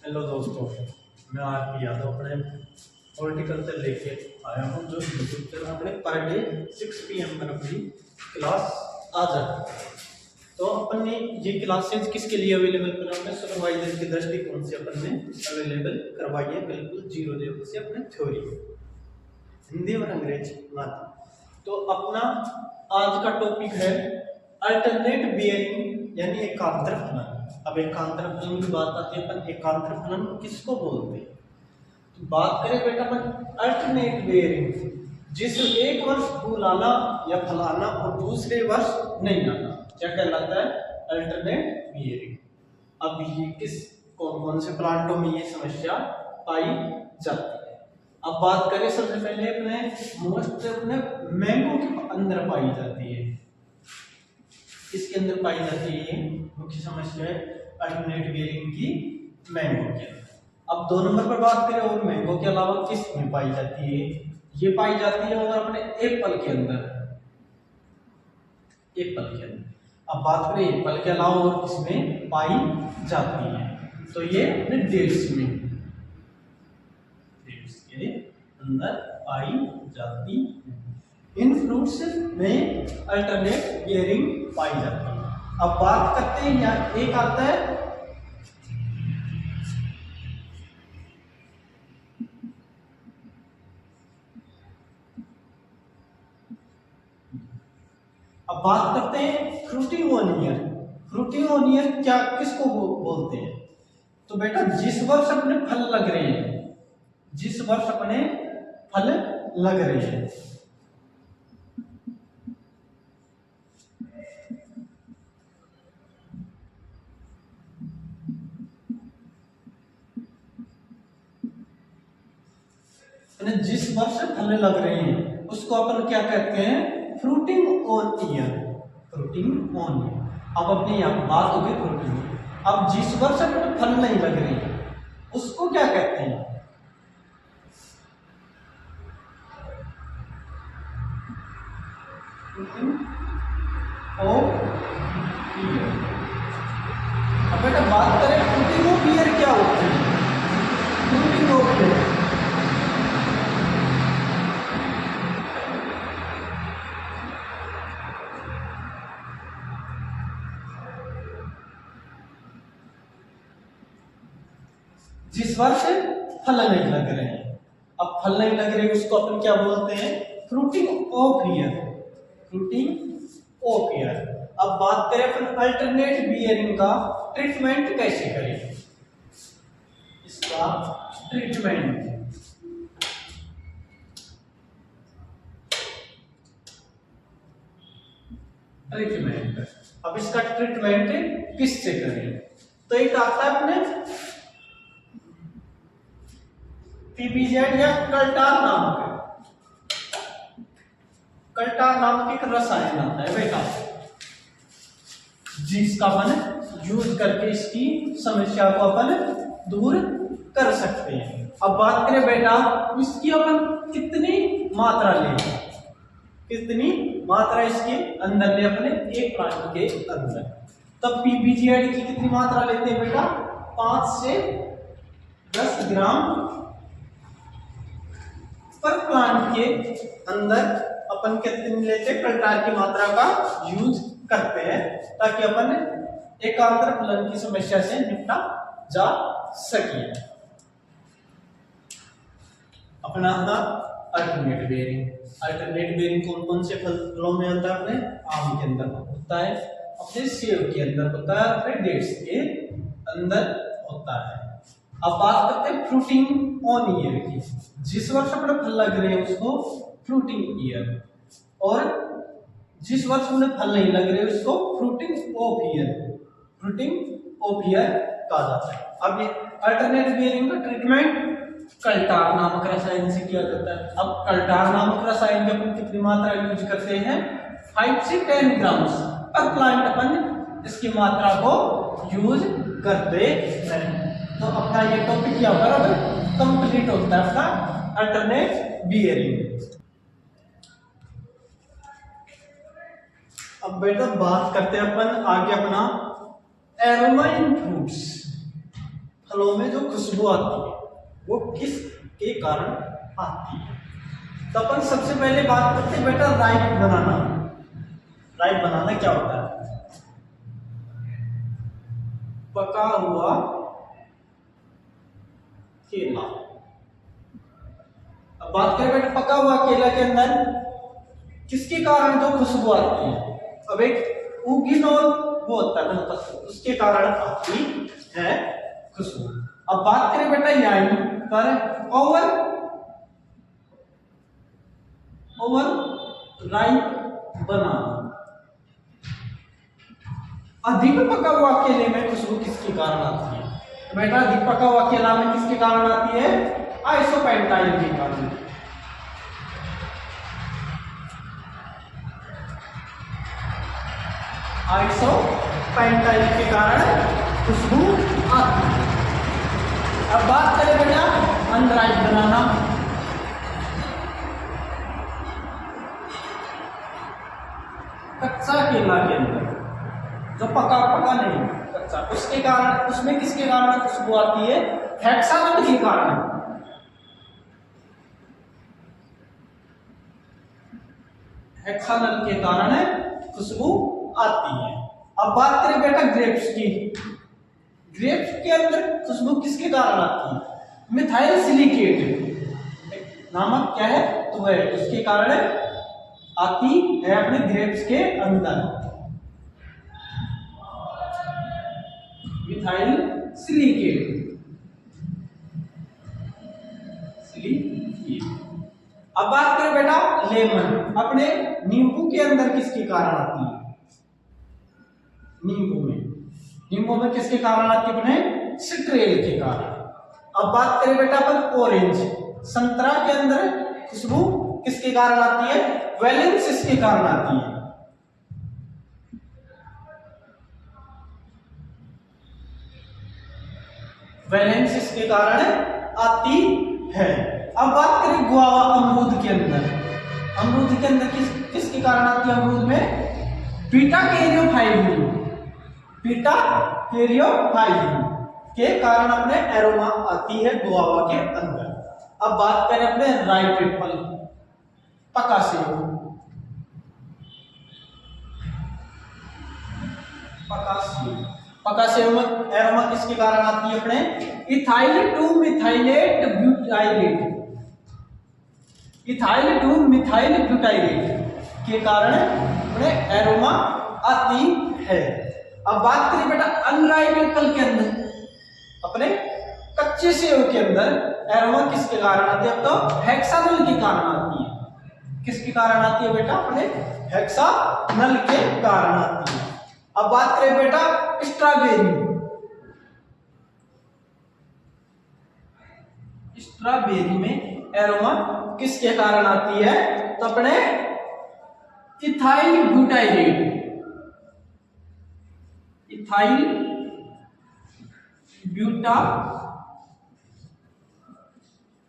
Hello दोस्तों, मैं RP Yadav अपने पॉलिटिकल से लेके आया हूँ जो यूट्यूब पर अपने पर डे 6 PM पर अपनी क्लास आ जाती है। तो अपन ने ये क्लासेज किसके लिए अवेलेबल करा है? सुपरवाइजर के दृष्टिकोण से अपन ने अवेलेबल करवाई है, बिल्कुल जीरो लेवल से अपने थ्योरी हिंदी और अंग्रेजी माध्यम। तो अपना आज का टॉपिक है अल्टरनेट बियरिंग यानी एकांतर फलन। अब एकांतर फलन की बात आती है, अपन एकांतर फलन किसको बोलते हैं? तो बात करें बेटा अपन अल्टरनेट बियरिंग, जिस एक वर्ष फूल आना या फल आना और दूसरे वर्ष नहीं आना, क्या कहलाता है? Alternate bearing. अब ये किस कौन कौन से प्लांटों में ये समस्या पाई जाती है? अब बात करें सबसे पहले अपने मोस्ट अपने मैंगो के अंदर पाई जाती है। इसके अंदर पाई जाती है ये मुख्य समस्या है अल्टरनेट बियरिंग की मैंगो के अंदर। अब 2 नंबर पर बात करें और मैंगो के अलावा किस में पाई जाती है? ये पाई जाती है और अपने एप्पल के अंदर, एप्पल के अंदर। अब बात करें एप्पल के अलावा और किसमें पाई जाती है? तो ये अपने डेट्स में, डेट्स के अंदर पाई जाती है। इन फ्रूट्स में अल्टरनेट बियरिंग पाई जाती है। अब बात करते हैं यहाँ एक आता है अब बात करते हैं फ्रूटिंगोनियर। फ्रूटिंगोनियर क्या किसको बोलते हैं? तो बेटा जिस वर्ष अपने फल लग रहे हैं, जिस वर्ष अपने फल लग रहे हैं, जिस वर्ष फल लग रहे हैं उसको अपन क्या कहते हैं? Fruiting on year, fruiting on year. अब अपने यहाँ बात हो गई फ्रूटिंग। अब जिस वर्ष अपने फल नहीं लग रहे हैं उसको क्या कहते हैं? Fruiting of year. अब बेटा बात करें फ्रूटिंग ऑफ ईयर क्या होती है? फ्रूटिंग ऑफ ईयर जिस वर्ष फल नहीं लग रहे हैं। अब फल नहीं लग रहे उसको अपन क्या बोलते हैं? Fruiting of year, fruiting of year. अब बात करें अपन अल्टरनेट बियरिंग का ट्रीटमेंट कैसे करें? इसका ट्रीटमेंट ट्रीटमेंट अब इसका ट्रीटमेंट किससे करें? तो एक आता है अपने पीबीजेड या कल्टार नामक, कल्टार नामक एक रसायन आता है बेटा, जिसका अपन यूज करके इसकी समस्या को अपन दूर कर सकते हैं। अब बात करें बेटा इसकी अपन कितनी मात्रा लें, कितनी मात्रा इसके अंदर ले अपने एक प्लांट के अंदर? तब पीबीजेड की कितनी मात्रा लेते हैं बेटा? 5 से 10 ग्राम पर प्लांट के अंदर अपन कितनी लेते? कल्टार की मात्रा का यूज करते हैं ताकि अपन एकांतर फलन की समस्या से निपटा जा सके। अपना अल्टरनेट बियरिंग। अल्टरनेट बियरिंग कौन कौन से फलों में होता है? अपने आम के अंदर होता है, अपने सेब के अंदर होता है, अपने डेट्स के अंदर होता है। अब बात करते हैं फ्रूटिंग ऑन ईयर की। जिस वर्ष अपने फल लग रहे हैं उसको फ्रूटिंग ईयर, और जिस वर्ष उन्हें फल नहीं लग रहे उसको fruiting of year, fruiting of year कहा जाता है। अब ये अल्टरनेट बियरिंग का ट्रीटमेंट कल्टार नामक रसायन से किया जाता है। अब कल्टार नामक रसायन की अपन कितनी मात्रा यूज करते हैं? 5 से 10 ग्राम पर प्लांट अपन इसकी मात्रा को यूज करते हैं। तो अपना ये टॉपिक यहाँ पर अब कंप्लीट होता है, अपना अल्टरनेट बियरिंग। अब बेटा बात करते हैं अपन आगे अपना एरोमा इन फ्रूट्स, फलों में जो खुशबू खुशबू आती है वो किस के कारण आती है। तो अपन सबसे पहले बात करते हैं बेटा राइट बनाना। राइट बनाना क्या होता है? पका हुआ केला। अब बात करें बेटा पका हुआ केला के अंदर किसके कारण जो खुशबू आती है? अब एक उगिनोल वो होता है मतलब उसके कारण आती है खुशबू। अब बात करें बेटा यानी पर ओवर राइट बनाना। अधिक पका हुआ केले में खुशबू किसके कारण आती है? बेटा अधिक पका हुआ केला में किसके कारण आती है? आइसोपेंटाइल के कारण। आइसोपेंटाइल के कारण खुशबू आती है। अब बात करें बेटा अनराइट बनाना। कच्चा केला के अंदर जो पका नहीं कच्चा उसके कारण उसमें किसके कारण खुशबू आती है? हेक्सानल के कारण। हेक्सानल के कारण खुशबू आती है। अब बात करें बेटा ग्रेप्स की। ग्रेप्स के अंदर खुशबू किसके कारण आती है? मिथाइल सिलिकेट नामक क्या है तो वह उसके कारण आती है अपने ग्रेप्स के अंदर। Methyl silicate. अब बात करें बेटा लेमन। अपने नींबू के अंदर किसके कारण आती है? नींबू में किसके कारण आती है? अपने सिट्रेल के कारण। अब बात करें बेटा अपन ऑरेंज। संतरा के अंदर खुशबू किसके कारण आती है? वैलेंसिस के कारण आती है। वैलेंसिस के कारण आती है। अब बात करें गुआवा अमरूद के अंदर। अमरूद के अंदर किसके कारण आती है? अमरूद में बीटा कैरियोफाइलिन के कारण अपने एरोमा आती है गुआवा के अंदर। अब बात करें अपने राइट एप्पल पका सेव। पका सेव में एरोमा किसके कारण आती है? अपने इथाइल 2 मिथाइलेट ब्यूटाइलेट। इथाइल 2 मिथाइल ब्यूटाइलेट के कारण अपने एरोमा आती है। अब बात करें बेटा अनराइप एप्पल के अंदर अपने कच्चे सेव के अंदर एरोमा किसके कारण आती है? अब तो हेक्सानल के कारण आती है। किसके कारण आती है बेटा? अपने हेक्सानल के कारण आती है। अब बात करें बेटा स्ट्रॉबेरी में एरोमा किसके कारण आती है? तो अपने इथाइल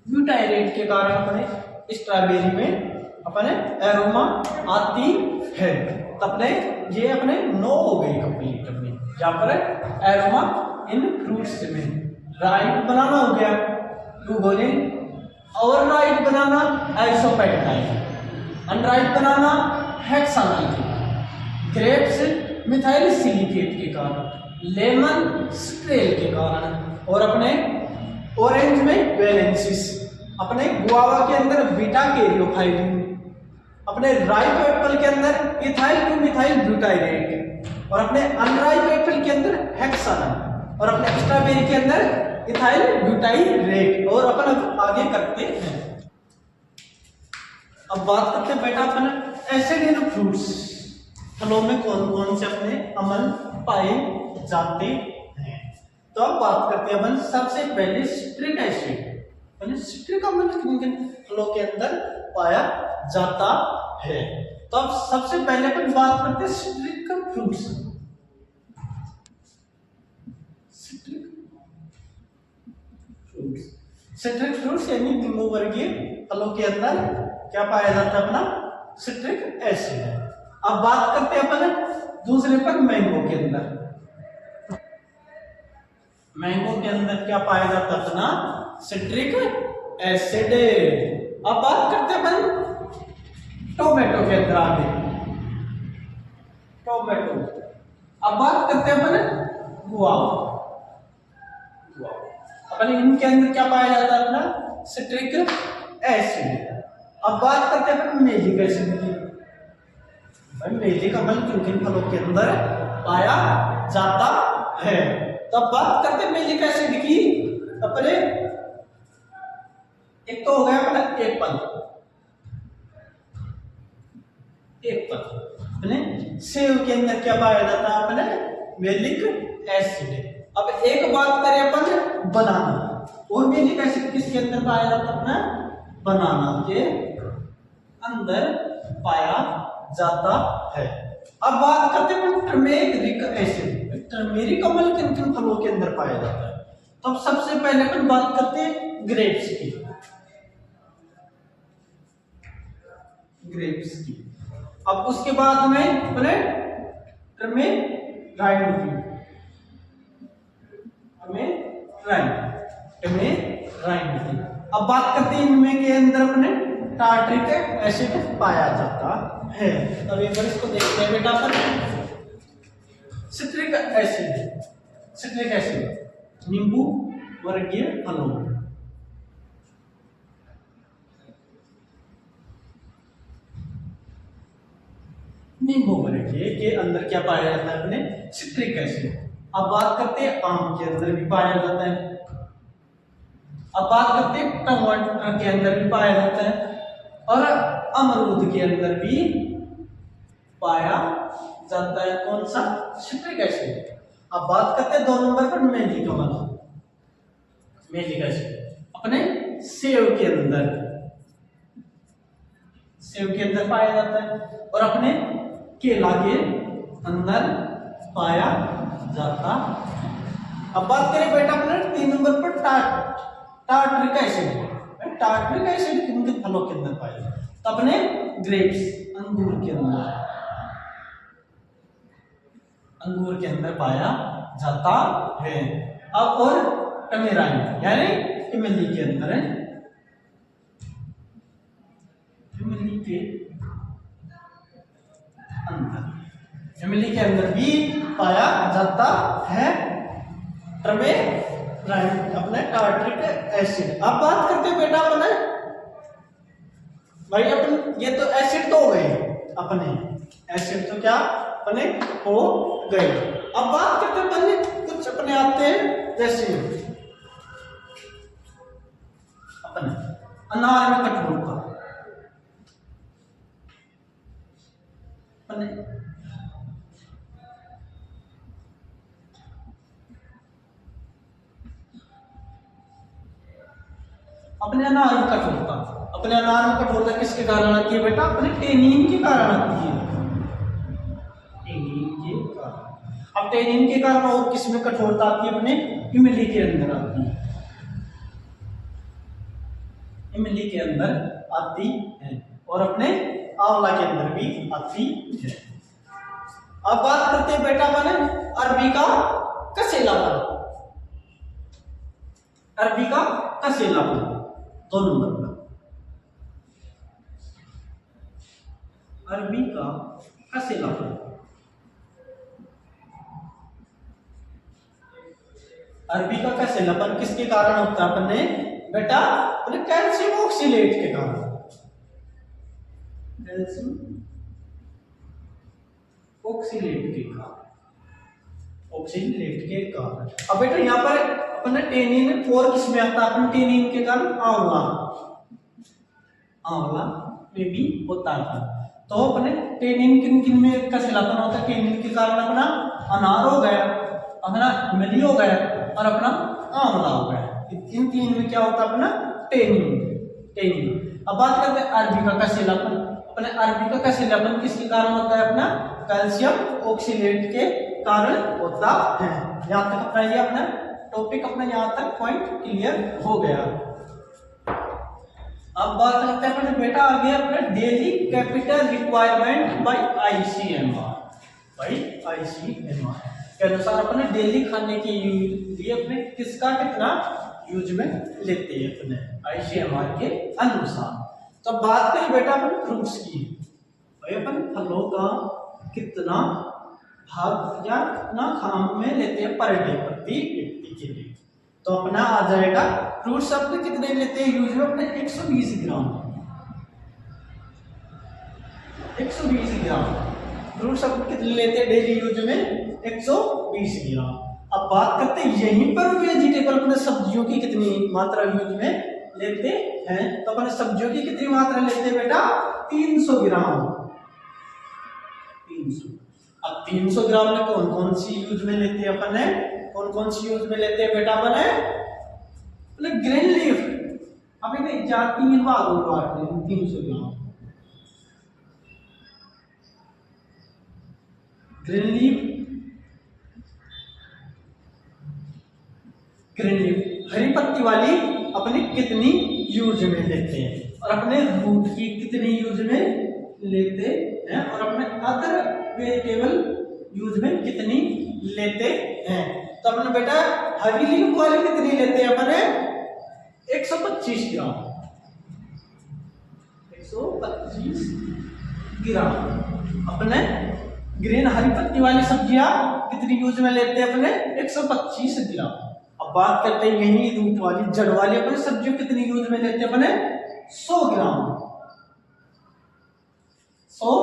ब्यूटाइरेट के कारण अपने स्ट्रॉबेरी में अपने एरोमा आती है। तो अपने ये अपने 9 हो गई कंप्लीट अपने यहाँ पर एरोमा इन फ्रूट्स में। राइट बनाना हो गया ग्लूकोलिन, ओवरराइट बनाना आइसोपेंटाइल, अनराइट बनाना हेक्सानल, ग्रेप्स मिथाइल सिलिकेट के कारण, लेमन स्ट्रेल के कारण, और अपने ऑरेंज में वैलेंसिस, अपने गुआवा के अंदर बीटा कैरियोफाइलिन, अपने राइप एप्पल के अंदर इथाइल 2 मिथाइल ब्यूटाइरेट, और अपने अनराइप एप्पल के अंदर हेक्सानल, और अपने स्ट्रॉबेरी के अंदर इथाइल ब्यूटाइरेट। और अपन आगे करते हैं। अब बात करते हैं बेटा अपन एसिड इन फ्रूट्स, फलों में कौन कौन से अपने अम्ल पाए जाते हैं। तो अब बात करते हैं अपन सबसे पहले सिट्रिक एसिड। सिट्रिक अम्ल किन किन फलों के अंदर पाया जाता है? तो अब सबसे पहले अपन बात करते हैं सिट्रिक फ्रूट्स। सिट्रिक फ्रूट्स यानी निम्बू वर्गीय फलों के अंदर क्या पाया जाता है? अपना सिट्रिक एसिड। अब बात करते हैं अपन दूसरे पर मैंगो के अंदर। मैंगो के अंदर क्या पाया जाता है? अपना सिट्रिक एसिड। अब बात करते हैं अपन टोमेटो के अंदर आगे, टोमेटो। अब बात करते हैं अपन गुआवा, अपन इनके अंदर क्या पाया जाता है? अपना सिट्रिक एसिड। अब बात करते हैं अपन मैजिक एसिड की। भाई मैजिक अम्ल किन किन फलों के अंदर पाया जाता है? तो अब बात करते हैं मैजिक एसिड की। अपने एक तो हो गया अपना एप्पल, एप्पल। अपने सेब के अंदर क्या पाया जाता है? अपने मैजिक एसिड। अब एक बात करें अपन बनाना, और मैजिक एसिड किसके अंदर पाया जाता है? अपना बनाना के अंदर पाया जाता है। अब बात करते हैं टर्मेरिक एसिड। टर्मेरिक अम्ल किन किन फलों के अंदर पाया जाता है? तो अब सबसे पहले अपन बात करते हैं ग्रेप्स की, ग्रेप्स की। अब उसके बाद में अपने टर्मेराइड की, टर्मेराइड की। अब बात करते हैं इनमें के अंदर अपने टार्ट्रिक एसिड पाया जाता है। अब एक बार इसको देखते हैं बेटा अपन। सिट्रिक एसिड, सिट्रिक एसिड नींबू वर्गीय फलों, नींबू वर्गीय के अंदर क्या पाया जाता है? अपने सिट्रिक एसिड। अब बात करते हैं आम के अंदर भी पाया जाता है। अब बात करते हैं टमाटर के अंदर भी पाया जाता है, और अमरूद के अंदर भी पाया जाता है। कौन सा? Citric acid. अब बात करते हैं 2 नंबर पर मैजिक अम्ल, मैजिक एसिड। अपने सेब के अंदर, सेब के अंदर पाया जाता है, और अपने केला के अंदर पाया जाता। अब बात करें बेटा अपने 3 नंबर पर टार्ट्रिक एसिड। टार्ट्रिक एसिड किन किन फलों के अंदर पाया जाता है? तो अपने ग्रेप्स, अंगूर के अंदर, अंगूर के अंदर पाया जाता है। अब और टमेराइड यानी इमली के अंदर है, इमली के अंदर, इमली के अंदर भी पाया जाता है टमेराइड, अपने टार्ट्रिक एसिड। अब बात करते हैं बेटा अपने, भाई अपन ये तो एसिड तो हो गए अपने, एसिड तो क्या अपने हो गए। अब बात करते हैं अपने कुछ अपने आते हैं, जैसे अपने अनार में कठोरता, अपने अपने अनार में कठोरता, अपने अनार में कठोरता किसके कारण आती है बेटा? अपने टेनिन के कारण आती है, टेनिन के कारण। अब टेनिन के कारण और किसमें कठोरता आती है? अपने इमली के अंदर आती है, इमली के अंदर आती है, और अपने आंवला के अंदर भी आती है। अब बात करते हैं बेटा अपने अरबी का कसेलापन, अरबी का कसेलापन 2 नंबर पर, अरबी का कसेलापन। अरबी का कसेलापन किसके कारण होता है? अपने बेटा अपने कैल्शियम ऑक्सीलेट के कारण, कैल्शियम ऑक्सीलेट के कारण, ऑक्सीलेट के कारण। अब बेटा यहाँ पर अपने टेनिन 4 किसमें आता है? अपने टेनिन के कारण आंवला, आंवला में भी होता है। तो अपने टेनिन किन किन में कसेलापन होता है? टेनिन के कारण अपना अनार हो गया, अपना इमली हो गया, और अपना आंवला हो गया। इन 3 में क्या होता है? अपना टेनिन, टेनिन। अब बात करते हैं अरबी का कसेलापन। अपने अरबी का कसेलापन किसके कारण होता है? अपना कैल्शियम ऑक्सीलेट के कारण होता है। यहाँ तक अपना ये अपना टॉपिक अपना यहाँ तक पॉइंट क्लियर हो गया। अब बात करते हैं अपने बेटा आगे अपने daily capital requirement by ICMR, by ICMR. के अनुसार अपने डेली खाने के लिए अपने किसका कितना यूज में लेते हैं अपने आईसीएमआर के अनुसार। तो बात करें बेटा अपन फ्रूट्स की, भाई अपन फलों का कितना भाग या कितना खाने में लेते हैं पर डे प्रति व्यक्ति के लिए। तो अपना आ जाएगा फ्रूट्स अपने कितने लेते हैं यूज में अपने 120 ग्राम, 120 ग्राम फ्रूट्स अपने कितने लेते हैं डेली यूज में 120 ग्राम। अब बात करते हैं यहीं पर वेजिटेबल अपने सब्जियों की कितनी मात्रा यूज में लेते हैं। तो अपने सब्जियों की कितनी मात्रा लेते हैं बेटा 300 ग्राम, 300। अब 300 ग्राम में कौन कौन सी यूज में लेते हैं अपन है, कौन कौन सी यूज में लेते हैं बेटा अपन है ग्रीन लीफ। अब इन्हें 3 भागों में बांटते हैं 300 ग्राम ग्रीन लीफ, ग्रीन लीफ हरी पत्ती वाली अपने कितनी यूज में लेते हैं, और अपने रूट की कितनी यूज में लेते हैं, और अपने अदर वेजिटेबल यूज में कितनी लेते हैं। तो अपने बेटा हरी लीफ वाले कितनी लेते हैं अपने 125 ग्राम, 125 ग्राम। अपने ग्रीन हरी पत्ती वाली सब्जियां कितनी यूज में लेते हैं अपने 125 ग्राम। अब बात करते हैं यही रूट वाली जड़ वाली अपने सब्जियों कितनी यूज में लेते हैं अपने 100 ग्राम, 100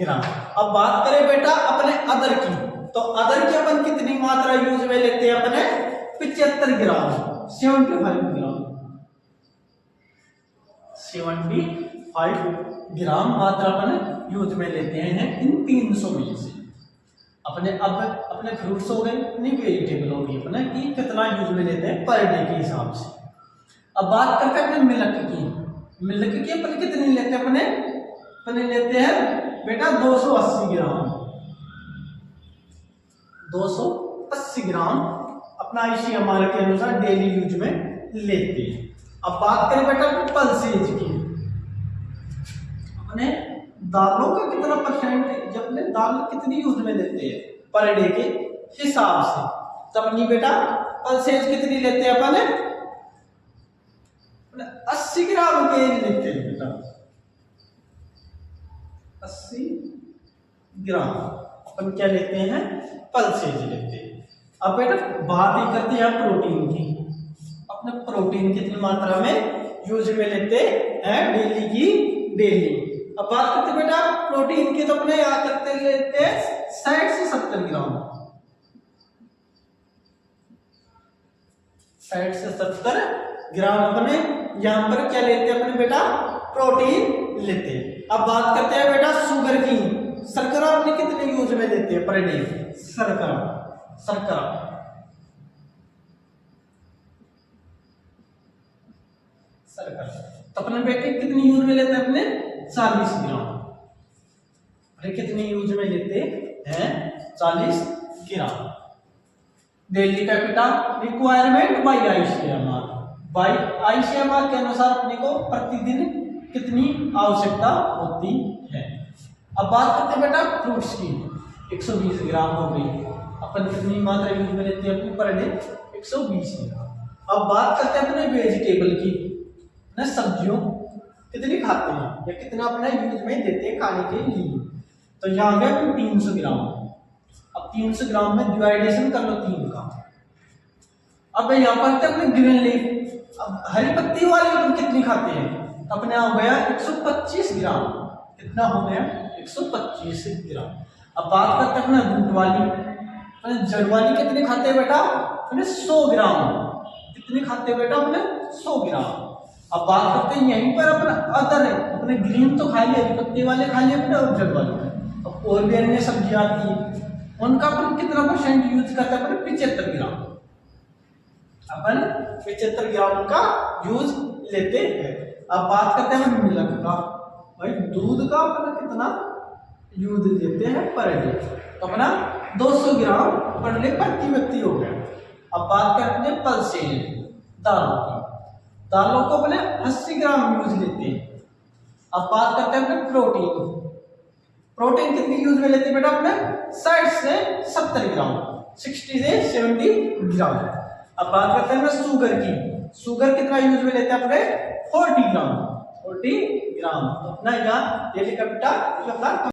ग्राम। अब बात करें बेटा अपने अदर की, तो अदर की अपन कितनी मात्रा यूज में लेते हैं अपने 75 ग्राम, 75 ग्राम, 75 ग्राम मात्रा अपन यूज में लेते हैं इन 300 में से। अपने अब अपने फ्रूट्स हो गए, नहीं वेजिटेबल हो गई अपने कि कितना यूज में लेते हैं पर डे के हिसाब से। अब बात करते हैं अपने मिल्क की, मिल्क की अपने कितनी लेते हैं अपने लेते हैं बेटा 280 ग्राम, 280 ग्राम अपना आईसीएमआर के अनुसार डेली यूज में लेते हैं। अब बात करें बेटा पल्सेज की, अपने दालों का कितना परसेंट जब अपने दाल कितनी यूज में लेते हैं पर डे के हिसाब से। तब नहीं बेटा पल्सेज कितनी लेते हैं अपन 80 ग्राम के लेते हैं बेटा, 80 ग्राम अपन क्या लेते हैं पल्सेज लेते हैं। अब बेटा बात ही करते हैं प्रोटीन की, अपने प्रोटीन कितनी मात्रा में यूज में लेते हैं डेली की डेली। अब बात करते हैं बेटा प्रोटीन की, तो अपने यहाँ करते लेते हैं 60 से 70 ग्राम, 60 से 70 ग्राम अपने यहाँ पर क्या लेते हैं अपने बेटा प्रोटीन लेते हैं। अब बात करते हैं बेटा शुगर की, शर्करा अपने कितने यूज में लेते हैं पर डे, शर्करा, शर्करा तो अपने बेटे कितनी यूज में लेते हैं अपने 40 ग्राम, अरे कितनी यूज में लेते हैं 40 ग्राम डेली का बेटा requirement by ICMR, by ICMR के अनुसार अपने को प्रतिदिन कितनी आवश्यकता होती है। अब बात करते हैं बेटा फ्रूट्स की, 120 ग्राम हो गई, अपन कितनी मात्रा यूज में लेते हैं अपनी पर डे 120 ग्राम। अब बात करते हैं अपने वेजिटेबल की, ना सब्जियों कितनी खाते हैं या कितना अपना यूज में देते हैं खाने के लिए। तो यहाँ गया 300 ग्राम, अब 300 ग्राम में डिवाइडेशन कर लो 3 का। अब यहाँ पर अपने ग्रीन लीफ, अब हरी पत्ती वाली अपन कितनी खाते हैं, अपने हो गया 125 ग्राम, कितना हो गया 125 ग्राम। अब बात करते हैं अपने रूट वाली, अपने जड़ वाली कितने खाते हैं बेटा अपने 100 ग्राम, कितने खाते हैं बेटा अपने 100 ग्राम। अब बात करते हैं यहीं पर अपना अदर है, अपने ग्रीन तो खा लिए, पत्ते वाले खा लिए अपने और जड़ वाले। अब और भी अन्य सब्जियां आती है, उनका अपन कितना परसेंट यूज करते हैं अपने 75 ग्राम, अपन 75 ग्राम का यूज लेते हैं। अब बात करते हैं मिल्क का, भाई दूध का अपन कितना यूज लेते हैं पर डे, तो अपना 200 ग्राम पर डे प्रति व्यक्ति हो गया। अब बात करते हैं पल्सेज दालों की, दालों को अपने 80 ग्राम यूज लेते हैं। अब बात करते हैं अपने प्रोटीन, प्रोटीन कितनी यूज में लेते हैं बेटा अपने 60 से 70 ग्राम, 60 से 70 ग्राम। अब बात करते हैं शुगर की। शुगर कितना यूज में लेते हैं अपने 40 ग्राम। 40 ग्राम। तो अपना यहाँ डेली कैपिटल अपना